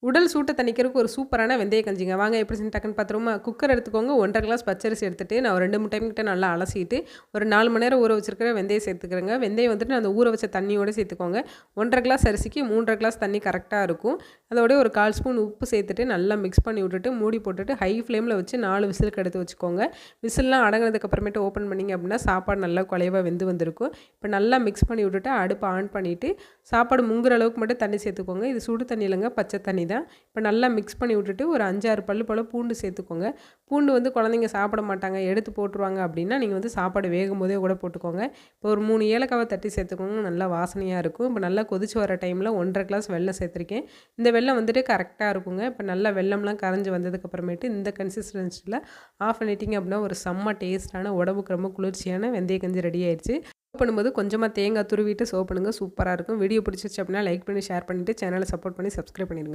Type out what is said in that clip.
உடல் சூட்ட தணிக்கிறதுக்கு ஒரு சூப்பரான வெந்தய கஞ்சிங்க. வாங்க எப்படி செஞ்சு டக்குன்னு பார்த்துருவோமா? குக்கர் எடுத்துக்கோங்க. 1 1/2 கிளாஸ் பச்சரிசி எடுத்துட்டு, நான் ஒரு 2, 3 டைம் கிட்ட நல்லா அலசிட்டு, ஒரு 4 மணி நேரம் ஊற வச்சிருக்கிற வெந்தயம் சேர்த்துக்கிறேங்க. வெந்தயம் வந்துட்டு அந்த ஊற வச்ச தண்ணியோட சேர்த்துக்கோங்க. 1 1/2 கிளாஸ் அரிசிக்கு 3 1/2 கிளாஸ் தண்ணி கரெக்ட்டா இருக்கும். அதோடய ஒரு 1/4 ஸ்பூன் உப்பு சேர்த்துட்டு, நல்லா மிக்ஸ் பண்ணி விட்டுட்டு, மூடி போட்டுட்டு, ஹை ஃப்ளேமில வச்சு 4 விசிலுக்கு எடுத்து வச்சுக்கோங்க. விசில்லாம் அடங்கினதுக்கு அப்புறமேட்டு ஓப்பன் பண்ணீங்க அப்படின்னா, சாப்பாடு நல்லா குழைவா வெந்து வந்திருக்கும். இப்போ நல்லா மிக்ஸ் பண்ணி விட்டுட்டு, அடுப்பை ஆன் பண்ணிட்டு, சாப்பாடு முங்குற அளவுக்கு மட்டும் தண்ணி சேர்த்துக்கோங்க. இது சுடு தண்ணி இல்லைங்க, பச்சை தண்ணி தான். இப்போ நல்லா மிக்ஸ் பண்ணி விட்டுட்டு ஒரு 5, 6 பல்லு போல் பூண்டு சேர்த்துக்கோங்க. பூண்டு வந்து குழந்தைங்க சாப்பிட மாட்டாங்க, எடுத்து போட்டுருவாங்க அப்படின்னா, நீங்கள் வந்து சாப்பாடு வேகும்போதே கூட போட்டுக்கோங்க. இப்போ ஒரு 3 ஏலக்காவை தட்டி சேர்த்துக்கோங்க, நல்லா வாசனையாக இருக்கும். இப்போ நல்லா கொதிச்சு வர டைமில் 1 1/2 கிளாஸ் வெல்லம் சேர்த்துருக்கேன். இந்த வெல்லம் வந்துட்டு கரெக்டாக இருக்குங்க. இப்போ நல்லா வெல்லம்லாம் கரைஞ்சி வந்ததுக்கப்புறமேட்டு இந்த கன்சிஸ்டன்சியில் ஆஃப் பண்ணிட்டீங்க அப்படின்னா, ஒரு செம்ம டேஸ்ட்டான, உடம்புக்கு ரொம்ப குளிர்ச்சியான வெந்தய கஞ்சி ரெடி ஆயிடுச்சு. பண்ணும்போது கொஞ்சமாக தேங்காய் துருவிட்டு சர்வ் பண்ணுங்கள். சூப்பராக இருக்கும். வீடியோ பிடிச்சிருச்சு அப்படின்னா லைக் பண்ணி ஷேர் பண்ணிவிட்டு சேனலை சப்போர்ட் பண்ணி சப்ஸ்கிரைப் பண்ணிடுங்க.